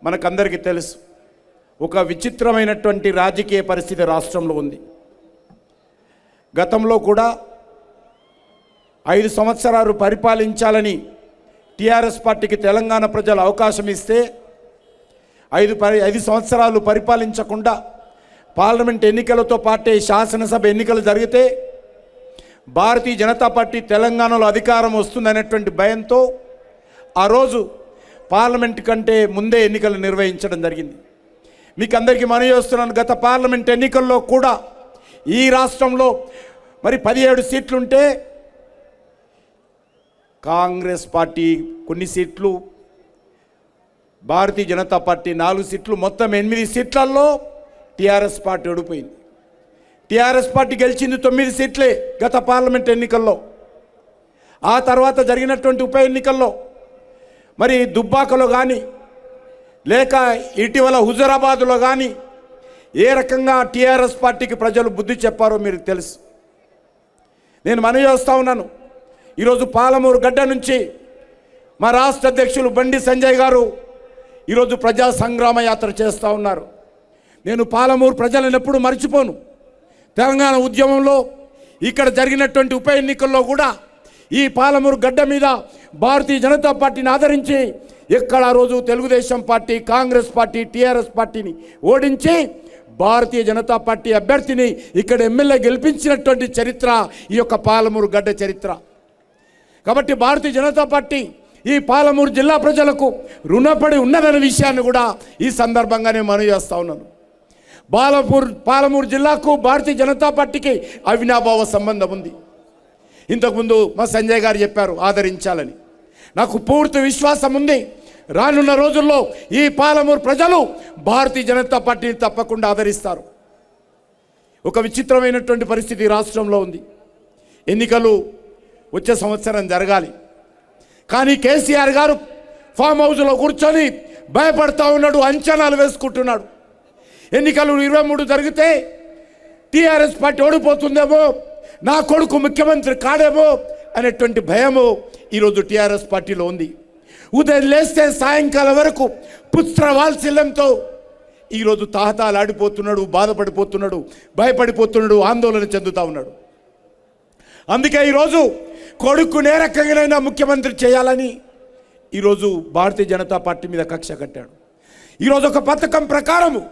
మనకందరికీ తెలుసు, ఒక విచిత్రమైనటువంటి రాజకీయ పరిస్థితి రాష్ట్రంలో ఉంది. గతంలో కూడా 5 సంవత్సరాలు పరిపాలించాలని టీఆర్ఎస్ పార్టీకి తెలంగాణ ప్రజలు అవకాశం ఇస్తే 5 సంవత్సరాలు పరిపాలించకుండా పార్లమెంట్ ఎన్నికలతో పాటే శాసనసభ ఎన్నికలు జరిగితే భారతీయ జనతా పార్టీ తెలంగాణలో అధికారం వస్తుందనేటువంటి భయంతో ఆ రోజు పార్లమెంట్ కంటే ముందే ఎన్నికలు నిర్వహించడం జరిగింది. మీకు అందరికీ మనవి చేస్తున్నాను, గత పార్లమెంట్ ఎన్నికల్లో కూడా ఈ రాష్ట్రంలో మరి 17 సీట్లుంటే కాంగ్రెస్ పార్టీ కొన్ని సీట్లు, భారతీయ జనతా పార్టీ 4 సీట్లు, మొత్తం 8 సీట్లలో టీఆర్ఎస్ పార్టీ ఓడిపోయింది. టీఆర్ఎస్ పార్టీ గెలిచింది 9 సీట్లే గత పార్లమెంట్ ఎన్నికల్లో. ఆ తర్వాత జరిగినటువంటి ఉప ఎన్నికల్లో మరి దుబ్బాకలో కానీ లేక ఇటీవల హుజరాబాద్లో కానీ ఏ రకంగా టీఆర్ఎస్ పార్టీకి ప్రజలు బుద్ధి చెప్పారో మీరు తెలుసు. నేను మనవి చేస్తూ ఉన్నాను, ఈరోజు పాలమూరు గడ్డ నుంచి మా రాష్ట్ర అధ్యక్షులు బండి సంజయ్ గారు ఈరోజు ప్రజా సంగ్రామ యాత్ర చేస్తూ ఉన్నారు. నేను పాలమూరు ప్రజలను ఎప్పుడు మర్చిపోను. తెలంగాణ ఉద్యమంలో ఇక్కడ జరిగినటువంటి ఉప ఎన్నికల్లో కూడా ఈ పాలమూరు గడ్డ మీద భారతీయ జనతా పార్టీని ఆదరించి ఎక్కడ ఆ రోజు Telugu Desam party, Congress party, TRS పార్టీని ఓడించి భారతీయ జనతా పార్టీ అభ్యర్థిని ఇక్కడ ఎమ్మెల్యే గెలిపించినటువంటి చరిత్ర ఈ యొక్క పాలమూరు గడ్డ చరిత్ర. కాబట్టి భారతీయ జనతా పార్టీ ఈ పాలమూరు జిల్లా ప్రజలకు రుణపడి ఉన్నదనే విషయాన్ని కూడా ఈ సందర్భంగానే మనవి చేస్తూ ఉన్నాను. పాలమూరు జిల్లాకు భారతీయ జనతా పార్టీకి అవినాభావ సంబంధం ఉంది. ఇంతకుముందు మా సంజయ్ గారు చెప్పారు ఆదరించాలని. నాకు పూర్తి విశ్వాసం ఉంది, రానున్న రోజుల్లో ఈ పాలమూరు ప్రజలు భారతీయ జనతా పార్టీని తప్పకుండా ఆదరిస్తారు. ఒక విచిత్రమైనటువంటి పరిస్థితి రాష్ట్రంలో ఉంది. ఎన్నికలు వచ్చే సంవత్సరం జరగాలి, కానీ కేసీఆర్ గారు ఫామ్ హౌస్లో కూర్చొని భయపడతా ఉన్నాడు, అంచనాలు వేసుకుంటున్నాడు. ఎన్నికలు 23 జరిగితే టీఆర్ఎస్ పార్టీ ఓడిపోతుందేమో, నా కొడుకు ముఖ్యమంత్రి కాడేమో అనేటువంటి భయము ఈరోజు టీఆర్ఎస్ పార్టీలో ఉంది. ఉదయం లేస్తే సాయంకాలం వరకు పుత్రవాత్సల్యంతో ఈరోజు తాహతాలాడిపోతున్నాడు, బాధపడిపోతున్నాడు, భయపడిపోతున్నాడు, ఆందోళన చెందుతూ ఉన్నాడు. అందుకే ఈరోజు కొడుకునే రకంగానైనా ముఖ్యమంత్రి చేయాలని ఈరోజు భారతీయ జనతా పార్టీ మీద కక్ష కట్టాడు. ఈరోజు ఒక పథకం ప్రకారము